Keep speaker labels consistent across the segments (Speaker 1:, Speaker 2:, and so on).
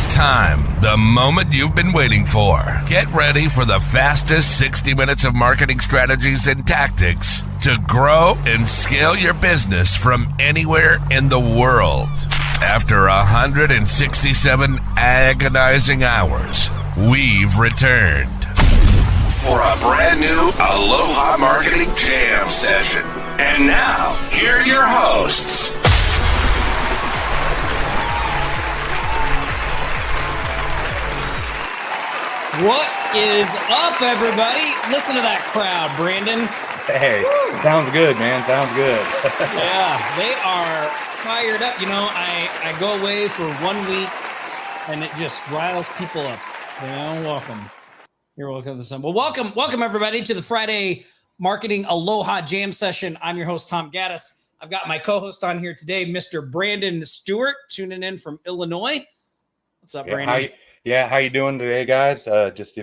Speaker 1: It's time, the moment you've been waiting for. Get ready for the fastest 60 minutes of marketing strategies and tactics to grow and scale your business from anywhere in the world. After 167 agonizing hours, we've returned for a brand new Aloha Marketing Jam session. And now, here are your hosts.
Speaker 2: What is up, everybody? Listen to that crowd, Brandon.
Speaker 3: Hey, sounds good, man. Sounds good.
Speaker 2: Yeah, they are fired up. You know, I go away for 1 week, and it just riles people up. You know, welcome. You're welcome to the sun. Well, welcome, everybody, to the Friday Marketing Aloha Jam session. I'm your host, Tom Gaddis. I've got my co-host on here today, Mr. Brandon Stewart, tuning in from Illinois. What's up, Brandon?
Speaker 3: How you doing today, guys? Just,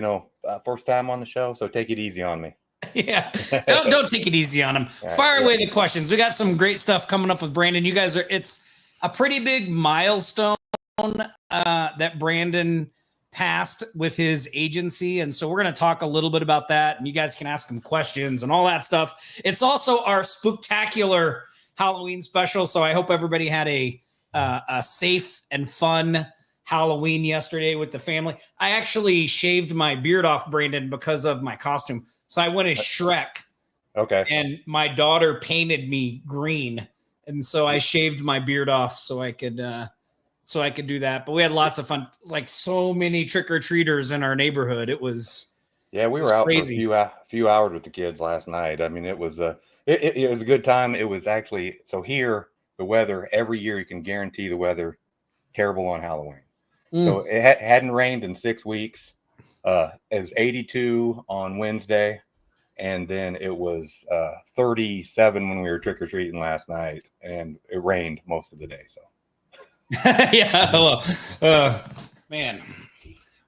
Speaker 3: first time on the show, so take it easy on me.
Speaker 2: Yeah, don't take it easy on him. Fire away the questions. We got some great stuff coming up with Brandon. You guys it's a pretty big milestone that Brandon passed with his agency. And so we're going to talk a little bit about that, and you guys can ask him questions and all that stuff. It's also our spooktacular Halloween special. So I hope everybody had a safe and fun Halloween yesterday with the family. I actually shaved my beard off, Brandon, because of my costume. So I went as Shrek.
Speaker 3: Okay.
Speaker 2: And my daughter painted me green. And so I shaved my beard off so I could do that. But we had lots of fun, like so many trick-or-treaters in our neighborhood. It was
Speaker 3: we were out crazy. For a few hours with the kids last night. I mean, it was it was a good time. It was actually, so here, the weather, every year you can guarantee the weather terrible on Halloween. So it hadn't rained in 6 weeks. It was 82 on Wednesday, and then it was 37 when we were trick-or-treating last night, and it rained most of the day. So,
Speaker 2: man.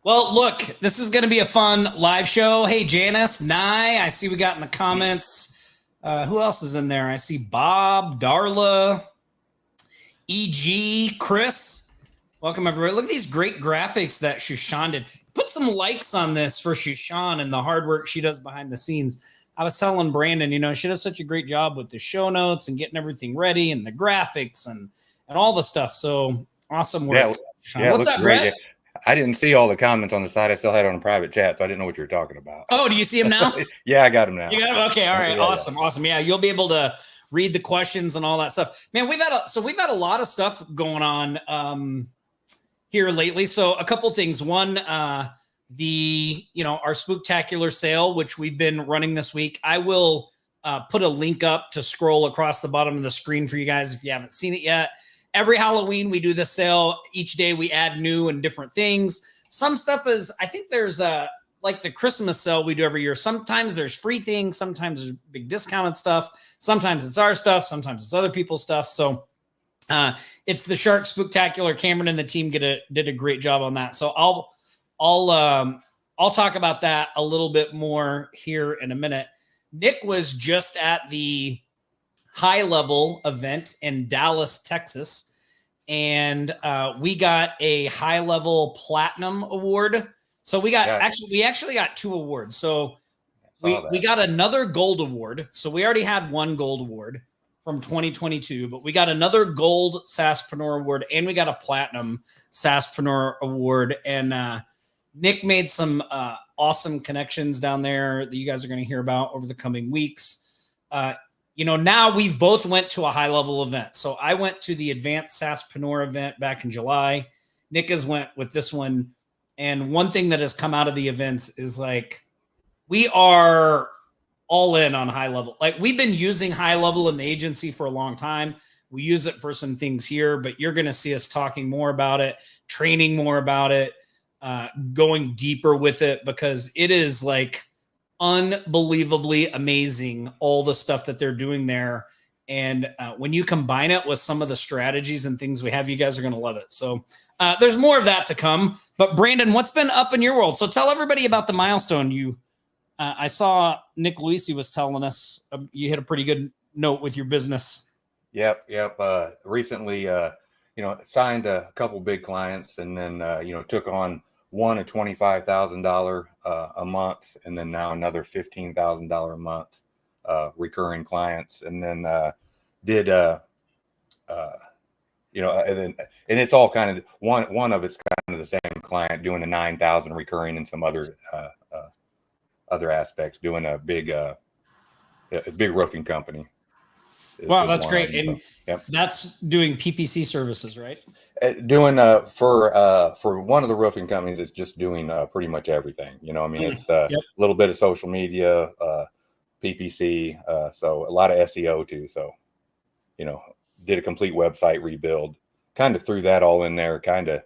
Speaker 2: Well, look, this is going to be a fun live show. Hey, Janice, Nye, I see we got in the comments. Who else is in there? I see Bob, Darla, EG, Chris. Welcome, everybody. Look at these great graphics that Shushan did. Put some likes on this for Shushan and the hard work she does behind the scenes. I was telling Brandon, she does such a great job with the show notes and getting everything ready and the graphics and all the stuff. So awesome work.
Speaker 3: Yeah,
Speaker 2: what's up, Brett?
Speaker 3: Yeah. I didn't see all the comments on the side. I still had it on a private chat, so I didn't know what you were talking about.
Speaker 2: Oh, do you see them now?
Speaker 3: Yeah, I got them now.
Speaker 2: You got them? Okay, all right. Awesome. Yeah, you'll be able to read the questions and all that stuff. Man, we've had a lot of stuff going on here lately. So a couple things. One, our spooktacular sale, which we've been running this week. I will put a link up to scroll across the bottom of the screen for you guys if you haven't seen it yet. Every Halloween, we do this sale. Each day we add new and different things. Some stuff is, I think there's like the Christmas sale we do every year. Sometimes there's free things. Sometimes there's big discounted stuff. Sometimes it's our stuff. Sometimes it's other people's stuff. So it's the Shark Spooktacular. Cameron and the team did a great job on that. So I'll talk about that a little bit more here in a minute. Nick was just at the high level event in Dallas, Texas, and we got a high level platinum award. So we actually got 2 awards. So we got another gold award. So we already had 1 gold award from 2022, but we got another gold SaaSpreneur award, and we got a platinum SaaSpreneur award. And Nick made some awesome connections down there that you guys are going to hear about over the coming weeks. Now we've both went to a high level event. So I went to the Advanced SaaSpreneur event back in July. Nick has went with this one. And one thing that has come out of the events is like, we are all in on high level. Like, we've been using high level in the agency for a long time. We use it for some things here, but you're going to see us talking more about it, training more about it, going deeper with it, because it is like unbelievably amazing, all the stuff that they're doing there. And when you combine it with some of the strategies and things we have, you guys are going to love it. So there's more of that to come. But Brandon, what's been up in your world? So tell everybody about the milestone you I saw Nick Luisi was telling us you hit a pretty good note with your business.
Speaker 3: Yep. Recently, signed a couple big clients, and then, took on one at $25,000 a month, and then now another $15,000 a month recurring clients, and then did and it's all kind of one of it's kind of the same client doing a 9,000 recurring and some other aspects, doing a big roofing company.
Speaker 2: Wow, that's great.
Speaker 3: Them,
Speaker 2: and yep. That's doing PPC services, right?
Speaker 3: Doing for one of the roofing companies, it's just doing pretty much everything. It's a little bit of social media, PPC, so a lot of SEO too. So, did a complete website rebuild, kind of threw that all in there, kind of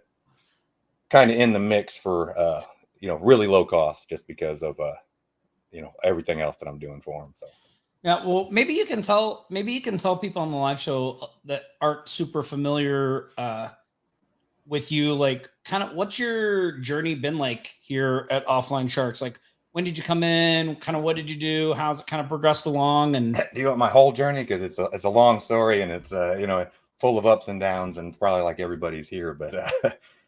Speaker 3: in the mix for, really low cost, just because of, everything else that I'm doing for them. So.
Speaker 2: Yeah, well, maybe you can tell people on the live show that aren't super familiar with you, like, kind of what's your journey been like here at Offline Sharks? Like, when did you come in? Kind of what did you do? How's it kind of progressed along? And
Speaker 3: do you want my whole journey? Because it's a long story, and it's full of ups and downs, and probably like everybody's here. But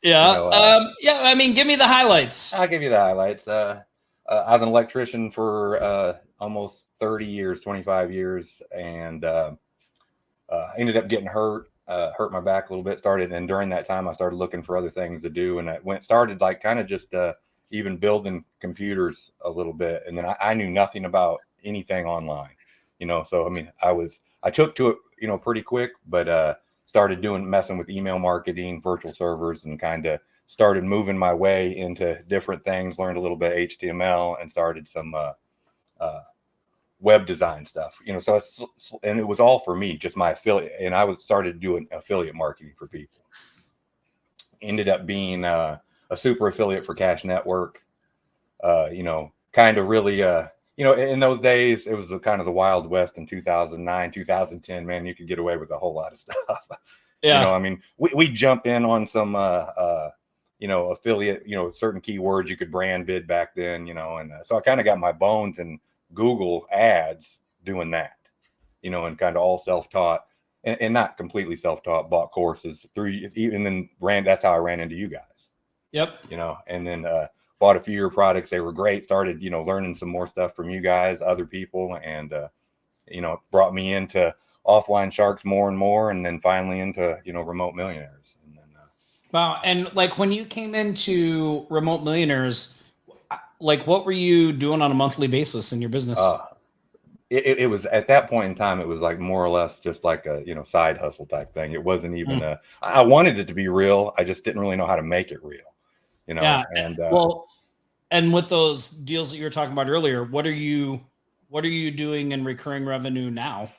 Speaker 2: I mean, give me the highlights.
Speaker 3: I'll give you the highlights. I was an electrician for almost 30 years, 25 years, and ended up getting hurt my back a little bit. And during that time, I started looking for other things to do, and it started like kind of just even building computers a little bit. And then I knew nothing about anything online, so, I mean, I took to it, pretty quick, but started messing with email marketing, virtual servers, and kind of started moving my way into different things, learned a little bit of HTML, and started some web design stuff, and it was all for me, just my affiliate. And I started doing affiliate marketing for people. Ended up being a super affiliate for Cash Network, kind of really, in those days, it was kind of the Wild West in 2009, 2010, man, you could get away with a whole lot of stuff.
Speaker 2: Yeah.
Speaker 3: I mean, we jump in on some, affiliate, certain keywords you could brand bid back then, and so I kind of got my bones in Google ads doing that, and kind of all self-taught and not completely self-taught, bought courses through, and then that's how I ran into you guys.
Speaker 2: Yep.
Speaker 3: And then bought a few of your products. They were great. Started, learning some more stuff from you guys, other people, and, brought me into Offline Sharks more and more, and then finally into, Remote Millionaires. And then,
Speaker 2: wow. And like when you came into Remote Millionaires, like what were you doing on a monthly basis in your business?
Speaker 3: It was at that point in time, it was like more or less just like a, side hustle type thing. It wasn't even I wanted it to be real. I just didn't really know how to make it real,
Speaker 2: Yeah.
Speaker 3: And
Speaker 2: and with those deals that you were talking about earlier, what are you doing in recurring revenue now?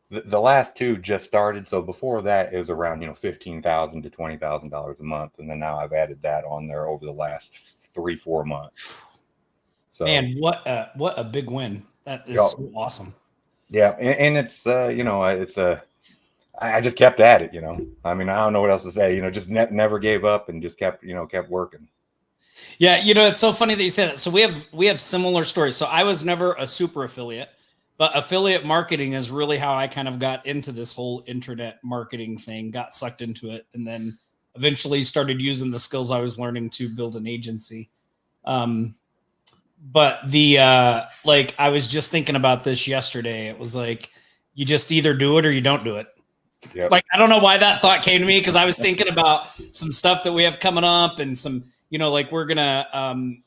Speaker 3: The last two just started. So before that, it was around, $15,000 to $20,000 a month. And then now I've added that on there over the last 3-4 months. So,
Speaker 2: man, what a big win. That is so awesome.
Speaker 3: Yeah. And it's, I just kept at it, I mean, I don't know what else to say, just never gave up and just kept working.
Speaker 2: Yeah. It's so funny that you say that. So we have similar stories. So I was never a super affiliate, but affiliate marketing is really how I kind of got into this whole internet marketing thing, got sucked into it, and then eventually started using the skills I was learning to build an agency. But like, I was just thinking about this yesterday. It was like, you just either do it or you don't do it. Yep. Like, I don't know why that thought came to me, because I was thinking about some stuff that we have coming up and some, like we're going to,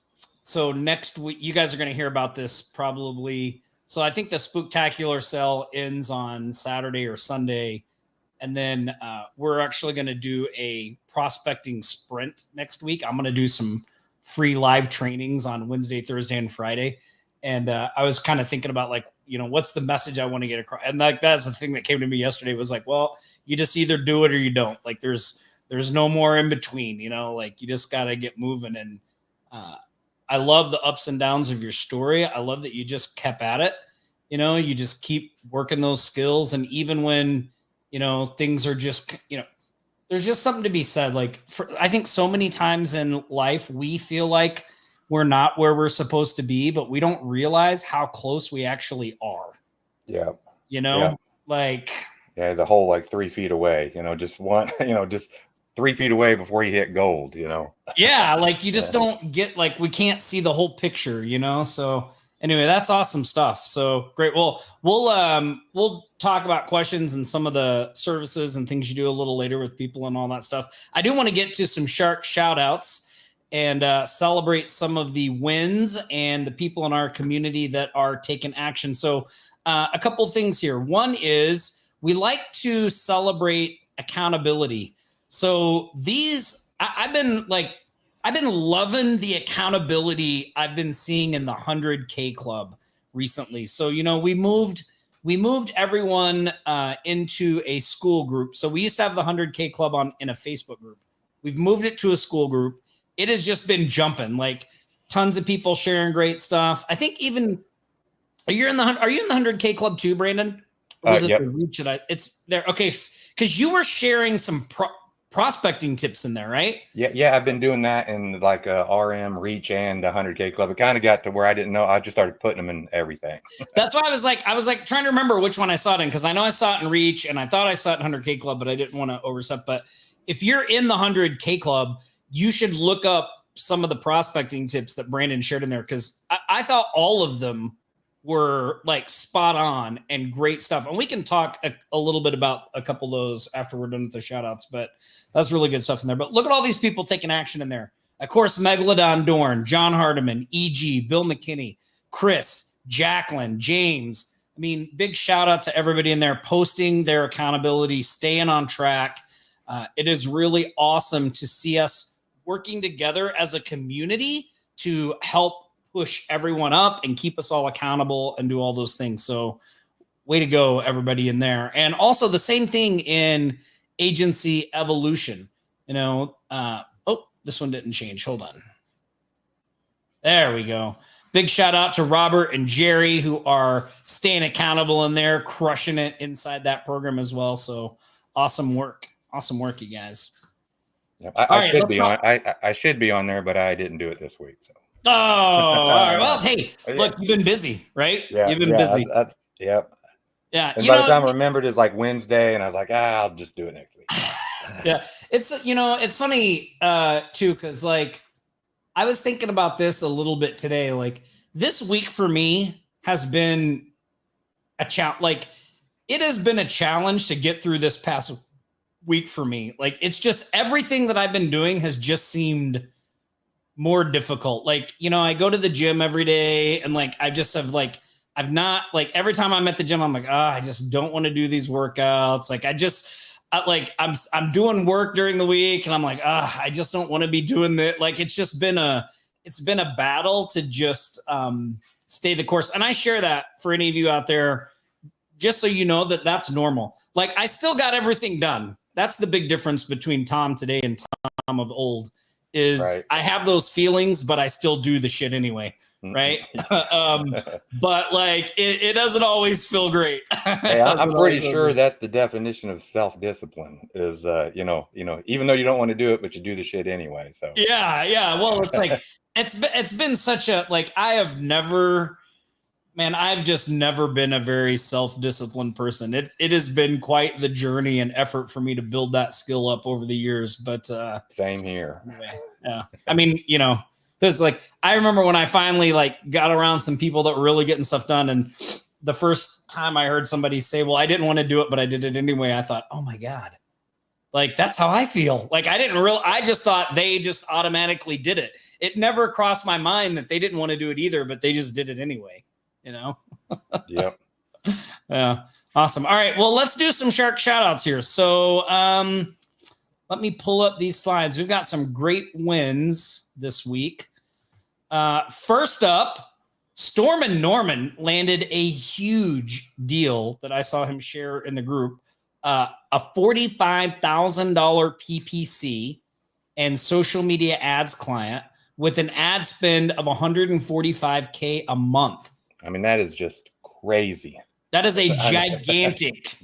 Speaker 2: so next week, you guys are going to hear about this probably. So I think the Spooktacular sale ends on Saturday or Sunday. And then we're actually going to do a prospecting sprint next week. I'm going to do some free live trainings on Wednesday, Thursday, and Friday. And I was kind of thinking about, like, what's the message I want to get across? And like, that's the thing that came to me yesterday, was like, well, you just either do it or you don't. Like, there's no more in between, like, you just got to get moving. And I love the ups and downs of your story. I love that you just kept at it. You just keep working those skills. And even when, things are just, there's just something to be said. Like, I think so many times in life, we feel like we're not where we're supposed to be, but we don't realize how close we actually are.
Speaker 3: Yeah.
Speaker 2: Like,
Speaker 3: Yeah, the hole like 3 feet away, just one, just 3 feet away before you hit gold,
Speaker 2: Yeah, like you just don't get, like, we can't see the whole picture, So anyway, that's awesome stuff. So great. Well, we'll talk about questions and some of the services and things you do a little later with people and all that stuff. I do want to get to some shark shout outs and celebrate some of the wins and the people in our community that are taking action. So a couple things here. One is we like to celebrate accountability. So I've been loving the accountability I've been seeing in the 100K club recently. So, we moved everyone into a school group. So we used to have the 100K club in a Facebook group. We've moved it to a school group. It has just been jumping, like tons of people sharing great stuff. I think even are you in the 100K club too, Brandon? Or was it
Speaker 3: yep.
Speaker 2: the reach it's there? Okay, because you were sharing some prospecting tips in there, right?
Speaker 3: Yeah, I've been doing that in like RM, Reach, and 100K club. It kind of got to where I didn't know. I just started putting them in everything.
Speaker 2: That's why I was like trying to remember which one I saw it in, because I know I saw it in Reach and I thought I saw it in 100K club, but I didn't want to overstep. But if you're in the 100K club, you should look up some of the prospecting tips that Brandon shared in there, because I thought all of them were like spot on and great stuff. And we can talk a little bit about a couple of those after we're done with the shout outs, but that's really good stuff in there. But look at all these people taking action in there. Of course, Megalodon Dorn, John Hardiman, EG, Bill McKinney, Chris, Jacqueline, James. I mean, big shout out to everybody in there posting their accountability, staying on track. It is really awesome to see us working together as a community to help push everyone up and keep us all accountable and do all those things. So way to go, everybody in there. And also the same thing in agency evolution. This one didn't change. Hold on. There we go. Big shout out to Robert and Jerry, who are staying accountable in there, crushing it inside that program as well. So awesome work. Awesome work, you guys.
Speaker 3: Yep. I should be on there, but I didn't do it this week. So.
Speaker 2: Oh, all right. Well, hey, look, you've been busy, right?
Speaker 3: Yeah,
Speaker 2: you've been busy.
Speaker 3: Yep.
Speaker 2: Yeah.
Speaker 3: And by the time I remembered, it's like Wednesday, and I was like, I'll just do it next week.
Speaker 2: Yeah. It's funny too, because like I was thinking about this a little bit today. Like this week for me has been a challenge. Like it has been a challenge to get through this past week for me. Like it's just everything that I've been doing has just seemed more difficult. Like, I go to the gym every day and like I just have like I've not like every time I'm at the gym, I'm like, I just don't want to do these workouts. Like I'm doing work during the week and I'm like, I just don't want to be doing that. Like it's been a battle to just stay the course. And I share that for any of you out there, just so you know that that's normal. Like I still got everything done. That's the big difference between Tom today and Tom of old is right. I have those feelings, but I still do the shit anyway. Right. But like, it doesn't always feel great.
Speaker 3: Hey, I'm pretty sure that's the definition of self-discipline is, even though you don't want to do it, but you do the shit anyway. So
Speaker 2: yeah. Well, it's like, it's been such a, like, I've just never been a very self-disciplined person. It has been quite the journey and effort for me to build that skill up over the years. But
Speaker 3: same here.
Speaker 2: Yeah. I mean, because like I remember when I finally like got around some people that were really getting stuff done, and the first time I heard somebody say, "Well, I didn't want to do it, but I did it anyway," I thought, "Oh my God." Like that's how I feel. Like I just thought they just automatically did it. It never crossed my mind that they didn't want to do it either, but they just did it anyway. Yep. Yeah. Awesome. All right. Well, let's do some shark shout outs here. So let me pull up these slides. We've got some great wins this week. First up, Storm and Norman landed a huge deal that I saw him share in the group. A $45,000 PPC and social media ads client with an ad spend of $145K a month.
Speaker 3: I mean, that is just crazy.
Speaker 2: That is a gigantic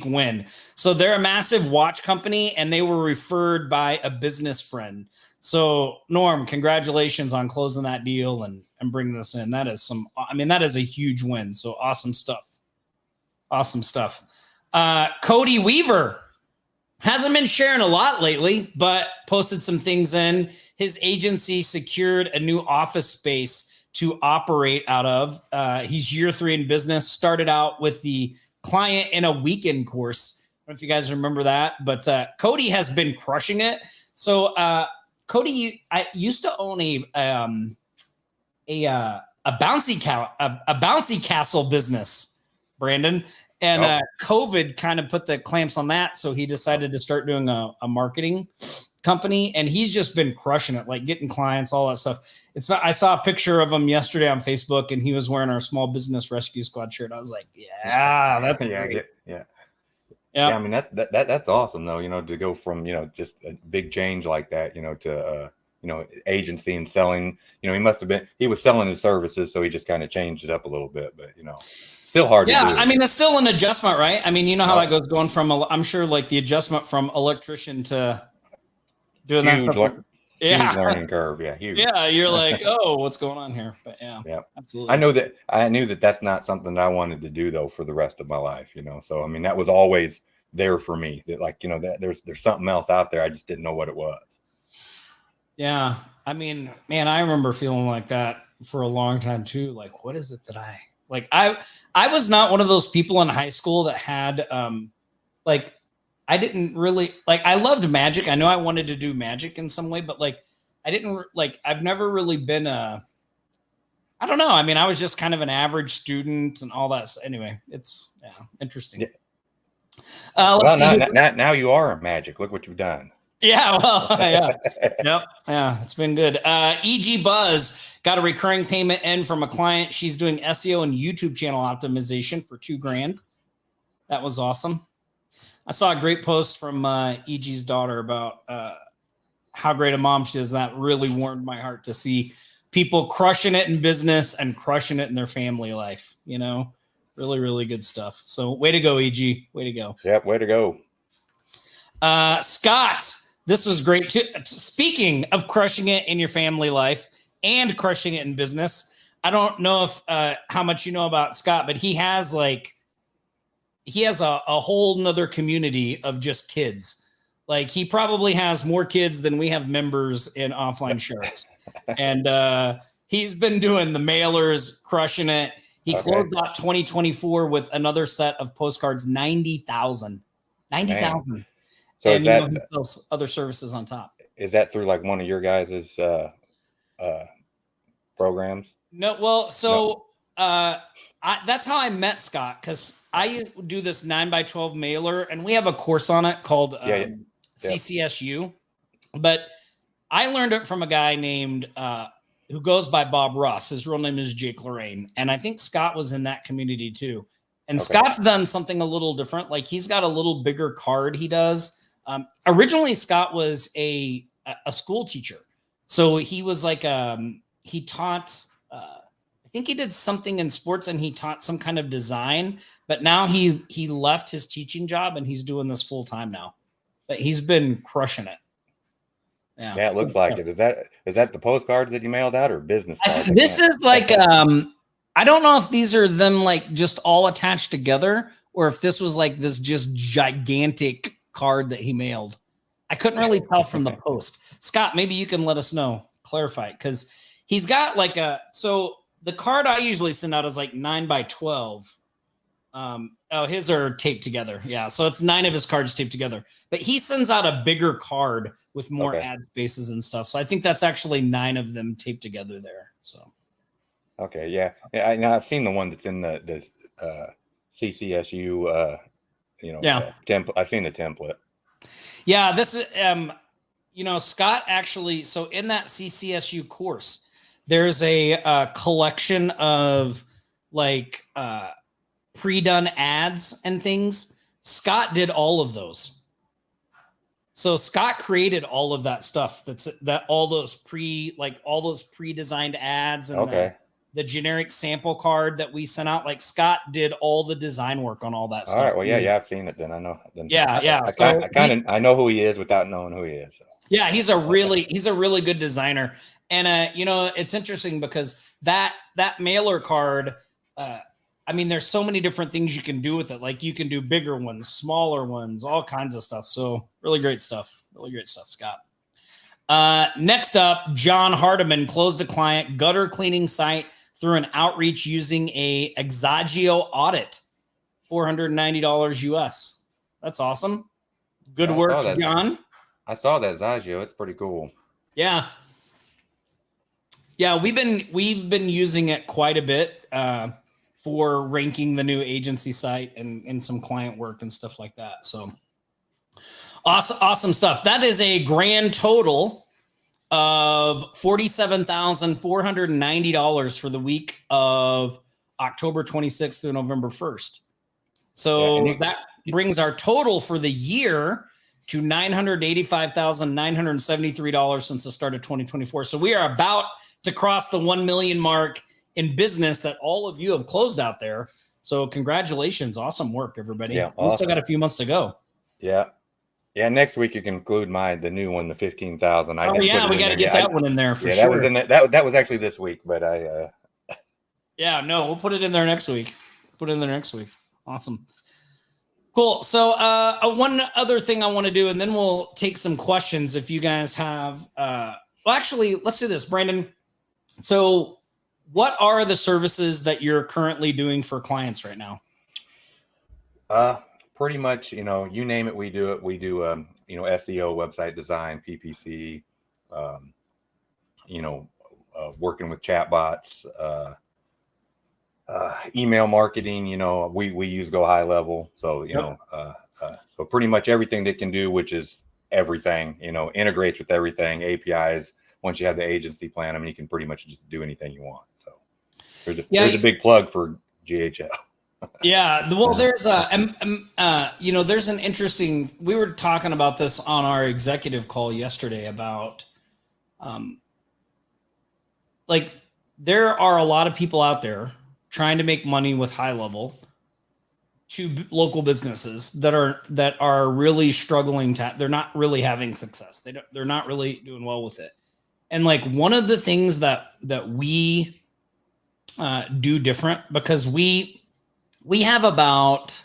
Speaker 2: win. So they're a massive watch company and they were referred by a business friend. So Norm, congratulations on closing that deal and bringing this in. That is that is a huge win. So awesome stuff. Awesome stuff. Cody Weaver hasn't been sharing a lot lately, but posted some things in. His agency secured a new office space to operate out of. He's year 3 in business, started out with the client in a weekend course. I don't know if you guys remember that, but Cody has been crushing it. So Cody, I used to own a bouncy castle business, Brandon. And COVID kind of put the clamps on that. So he decided to start doing a marketing company. And he's just been crushing it, like getting clients, all that stuff. I saw a picture of him yesterday on Facebook, and he was wearing our Small Business Rescue Squad shirt. I was like, yeah, that's great.
Speaker 3: Yeah. I mean, that's awesome, though, to go from, just a big change like that, to, agency and selling, he was selling his services. So he just kind of changed it up a little bit, but, still hard to do.
Speaker 2: I mean, it's still an adjustment, right? I mean, you know how that goes, going from, I'm sure, like the adjustment from electrician to doing that stuff.
Speaker 3: Huge learning curve. Yeah. Huge.
Speaker 2: Yeah. You're like, oh, what's going on here? But yeah, absolutely.
Speaker 3: I knew that that's not something that I wanted to do, though, for the rest of my life, so, I mean, that was always there for me, that that there's something else out there. I just didn't know what it was.
Speaker 2: Yeah. I mean, man, I remember feeling like that for a long time too. Like, what is it that I was not one of those people in high school that had, I didn't really I loved magic. I know I wanted to do magic in some way, but I've never really been I don't know. I mean, I was just kind of an average student and all that. So anyway, it's interesting.
Speaker 3: Yeah. Now you are a magic. Look what you've done.
Speaker 2: Yeah, well, yeah. Yep. Yeah, it's been good. EG Buzz got a recurring payment in from a client. She's doing SEO and YouTube channel optimization for $2,000. That was awesome. I saw a great post from EG's daughter about how great a mom she is. That really warmed my heart to see people crushing it in business and crushing it in their family life. Really, really good stuff. So way to go, EG. Way to go.
Speaker 3: Yep, way to go.
Speaker 2: Scott, this was great too. Speaking of crushing it in your family life and crushing it in business, I don't know if how much you know about Scott, but he has a whole nother community of just kids. Like, he probably has more kids than we have members in Offline Sharks. And he's been doing the mailers, crushing it. He closed out 2024 with another set of postcards, 90,000. 90,000.
Speaker 3: So
Speaker 2: and he sells other services on top.
Speaker 3: Is that through like one of your guys' programs?
Speaker 2: No, well, so that's how I met Scott, because I do this 9x12 mailer, and we have a course on it called CCSU. But I learned it from a guy named who goes by Bob Ross. His real name is Jake Lorraine, and I think Scott was in that community too. And Scott's done something a little different. Like, he's got a little bigger card he does. Originally, Scott was a school teacher. So he was like, he taught, I think he did something in sports, and he taught some kind of design, but now he left his teaching job and he's doing this full time now, but he's been crushing it.
Speaker 3: Yeah, it looks like it. Is that the postcards that you mailed out, or business cards?
Speaker 2: This is like, I don't know if these are them like just all attached together, or if this was like this just gigantic card that he mailed. I couldn't really tell from the post. Scott, maybe you can let us know, clarify, because he's got like so the card I usually send out is like 9x12. His are taped together. Yeah. So it's 9 of his cards taped together, but he sends out a bigger card with more ad spaces and stuff. So I think that's actually 9 of them taped together there. So.
Speaker 3: Okay. Yeah. I've seen the one that's in the CCSU, template. I've seen the template.
Speaker 2: Yeah. This is, Scott actually, so in that CCSU course, there's a collection of like, pre-done ads and things. Scott did all of those. So Scott created all of that stuff. All those pre-designed ads and the generic sample card that we sent out. Like, Scott did all the design work on all that stuff.
Speaker 3: All right. Well, yeah, I've seen it then. I know.
Speaker 2: I
Speaker 3: I know who he is without knowing who he is. So.
Speaker 2: Yeah, he's a really good designer. And it's interesting because that mailer card, I mean, there's so many different things you can do with it. Like you can do bigger ones, smaller ones, all kinds of stuff. So really great stuff. Really great stuff, Scott. Next up, John Hardiman closed a client gutter cleaning site through an outreach using a Exagio audit, $490 US. That's awesome. Good work, John.
Speaker 3: I saw that Exagio. It's pretty cool.
Speaker 2: Yeah. Yeah, we've been using it quite a bit for ranking the new agency site and some client work and stuff like that. So awesome stuff. That is a grand total of $47,490 for the week of October 26th through November 1st. So that brings our total for the year to $985,973 since the start of 2024. So we are about to cross the 1 million mark in business that all of you have closed out there. So congratulations. Awesome work, everybody.
Speaker 3: Yeah,
Speaker 2: we still got a few months to go.
Speaker 3: Yeah. Yeah, next week you can include the new one, the 15,000.
Speaker 2: Oh yeah, we got to get that one in there for sure.
Speaker 3: That was in that was actually this week, but
Speaker 2: Yeah, no, we'll put it in there next week. Awesome. Cool. So one other thing I want to do, and then we'll take some questions if you guys have. Well, actually, let's do this, Brandon. So what are the services that you're currently doing for clients right now?
Speaker 3: Pretty much, you name it, we do it. We do, SEO, website design, PPC, working with chatbots, email marketing. We use Go High Level. So, so pretty much everything they can do, which is everything, integrates with everything, APIs. Once you have the agency plan, I mean, you can pretty much just do anything you want. So there's a big plug for GHL.
Speaker 2: Yeah, well, there's there's an interesting. We were talking about this on our executive call yesterday about, there are a lot of people out there trying to make money with High Level to local businesses that are really struggling they're not really having success. They're not really doing well with it. And like one of the things that we do different, because we have about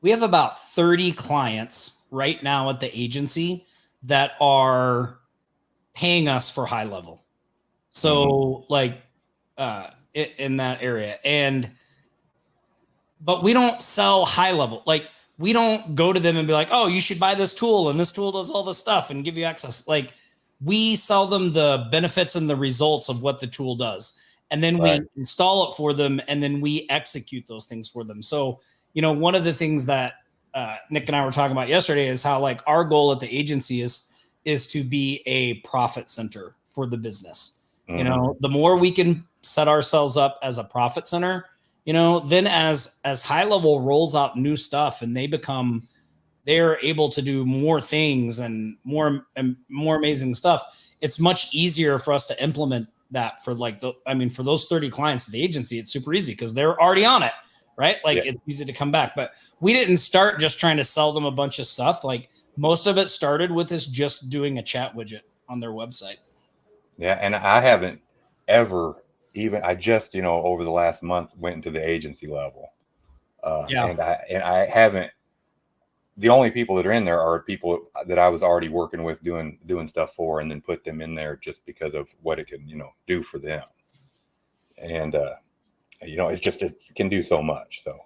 Speaker 2: 30 clients right now at the agency that are paying us for High Level. So in that area. But we don't sell High Level. Like we don't go to them and be like, oh, you should buy this tool and this tool does all this stuff and give you access. Like we sell them the benefits and the results of what the tool does. And then we install it for them, and then we execute those things for them. So, one of the things that Nick and I were talking about yesterday is how like our goal at the agency is to be a profit center for the business. Mm-hmm. The more we can set ourselves up as a profit center, then as High Level rolls out new stuff and they're able to do more things and more amazing stuff, it's much easier for us to implement that for for those 30 clients at the agency. It's super easy because they're already on it, right? It's easy to come back. But we didn't start just trying to sell them a bunch of stuff. Like most of it started with us just doing a chat widget on their website.
Speaker 3: Yeah, and I haven't ever I just over the last month went into the agency level. And I haven't. The only people that are in there are people that I was already working with doing stuff for, and then put them in there just because of what it can, do for them. And, it's just, it can do so much. So.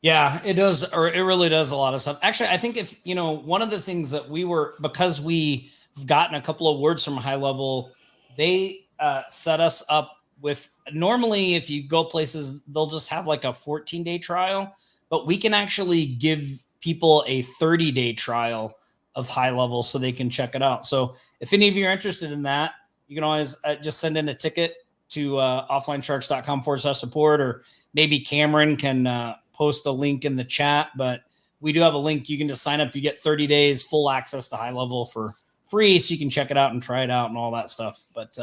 Speaker 2: Yeah, it does. Or it really does a lot of stuff. Actually, I think if, one of the things that because we've gotten a couple of words from High Level, they set us up with, normally if you go places, they'll just have like a 14-day trial, but we can actually give people a 30-day trial of High Level so they can check it out. So if any of you are interested in that, you can always just send in a ticket to offlinesharks.com/support, or maybe Cameron can post a link in the chat, but we do have a link. You can just sign up. You get 30 days full access to High Level for free, so you can check it out and try it out and all that stuff. But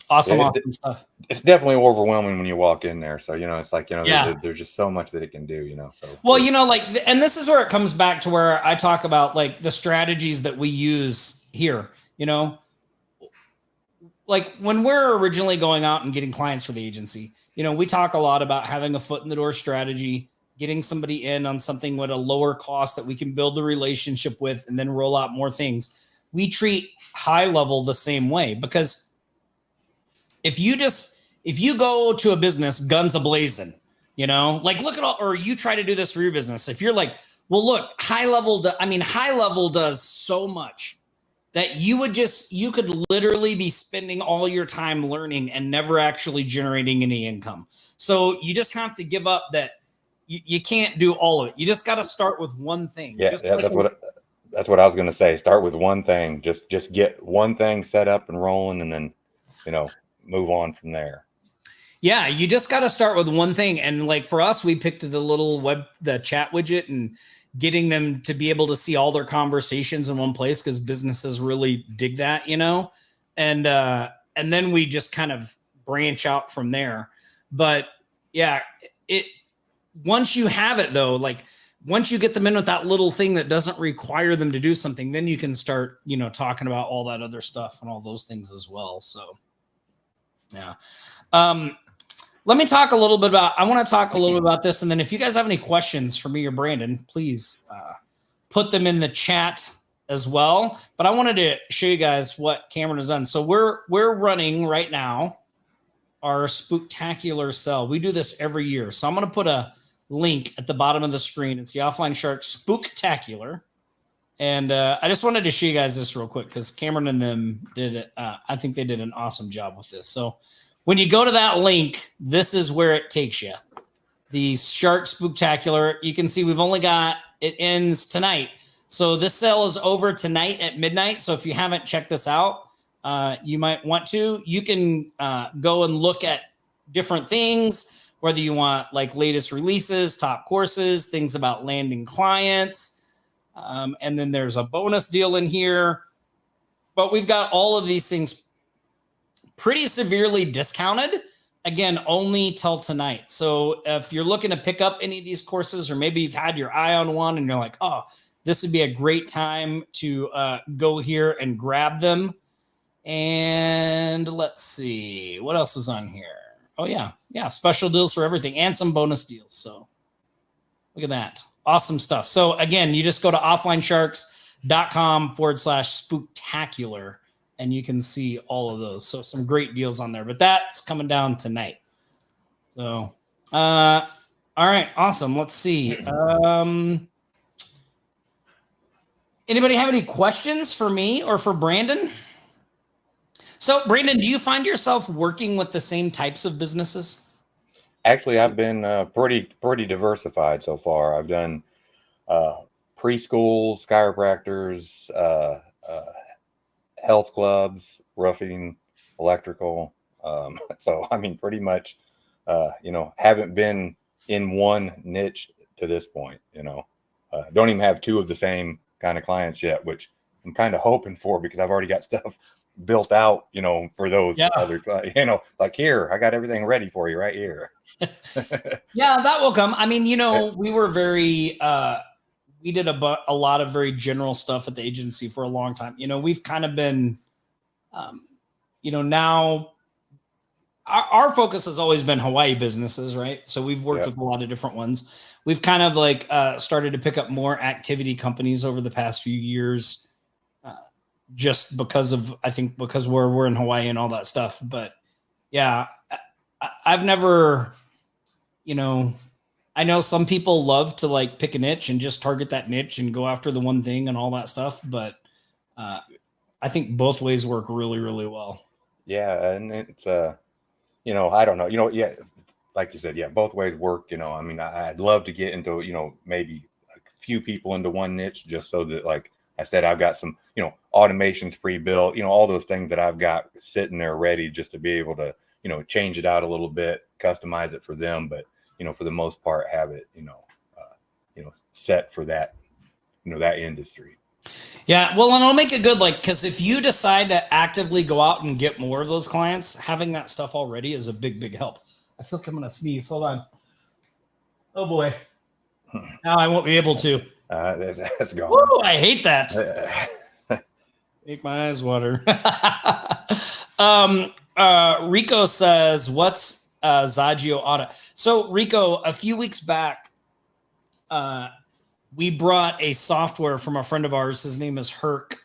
Speaker 2: awesome stuff.
Speaker 3: It's definitely overwhelming when you walk in there. So, it's like, there's just so much that it can do, so.
Speaker 2: Well, and this is where it comes back to where I talk about like the strategies that we use here, like when we're originally going out and getting clients for the agency, we talk a lot about having a foot in the door strategy, getting somebody in on something with a lower cost that we can build the relationship with and then roll out more things. We treat high level the same way, because if you go to a business guns a-blazing, like look at all, or you try to do this for your business. If you're like, well, look, high level does so much that you could literally be spending all your time learning and never actually generating any income. So you just have to give up that. You can't do all of it. You just got to start with one thing.
Speaker 3: Yeah, that's what I was going to say. Start with one thing. Just get one thing set up and rolling, and then, move on from there.
Speaker 2: Yeah, you just got to start with one thing. And like for us, we picked the chat widget and getting them to be able to see all their conversations in one place, because businesses really dig that, and then we just kind of branch out from there. But yeah, once you have it though, like once you get them in with that little thing that doesn't require them to do something, then you can start, talking about all that other stuff and all those things as well. So yeah. Let me talk a little bit about, I want to talk a little bit about this. And then if you guys have any questions for me or Brandon, please put them in the chat as well. But I wanted to show you guys what Cameron has done. So we're running right now our Spooktacular sale. We do this every year. So I'm going to put a link at the bottom of the screen. It's the Offline Shark Spooktacular. And I just wanted to show you guys this real quick, because Cameron and them did it. I think they did an awesome job with this. So when you go to that link, this is where it takes you. The Shark Spooktacular. You can see we've only got, it ends tonight. So this sale is over tonight at midnight. So if you haven't checked this out, you might want to. You can go and look at different things, whether you want like latest releases, top courses, things about landing clients. And then there's a bonus deal in here. But we've got all of these things pretty severely discounted. Again, only till tonight. So if you're looking to pick up any of these courses, or maybe you've had your eye on one and you're like, oh, this would be a great time to go here and grab them. And let's see, what else is on here? Oh, yeah. Yeah, special deals for everything and some bonus deals. So look at that. Awesome stuff. So again, you just go to offlinesharks.com/spooktacular and you can see all of those. So some great deals on there, but that's coming down tonight. So, all right, awesome. Let's see. Anybody have any questions for me or for Brandon? So Brandon, do you find yourself working with the same types of businesses?
Speaker 3: Actually, I've been pretty diversified so far. I've done preschools, chiropractors, health clubs, roofing, electrical. So, I mean, pretty much, haven't been in one niche to this point. Don't even have two of the same kind of clients yet, which I'm kind of hoping for, because I've already got stuff built out, for those other, like here, I got everything ready for you right here.
Speaker 2: Yeah, that will come. I mean, we were very, we did a lot of very general stuff at the agency for a long time. We've kind of been, now our focus has always been Hawaii businesses, right? So we've worked with a lot of different ones. We've kind of like started to pick up more activity companies over the past few years. Just because we're in Hawaii and all that stuff. But yeah, I've never, I know some people love to like pick a niche and just target that niche and go after the one thing and all that stuff. But I think both ways work really, really well.
Speaker 3: Yeah. And it's, I don't know, yeah, like you said, yeah, both ways work. I mean, I'd love to get into, maybe a few people into one niche, just so that, like I said, I've got some, automations pre-built, all those things that I've got sitting there ready, just to be able to, change it out a little bit, customize it for them. But, for the most part, have it, set for that, that industry.
Speaker 2: Yeah. Well, and I'll make it good. Cause if you decide to actively go out and get more of those clients, having that stuff already is a big, big help. I feel like I'm going to sneeze. Hold on. Oh boy. Now I won't be able to.
Speaker 3: That's gone.
Speaker 2: Woo, I hate that. Make my eyes water. Rico says, what's Zagio audit. So Rico, a few weeks back, we brought a software from a friend of ours. His name is Herc.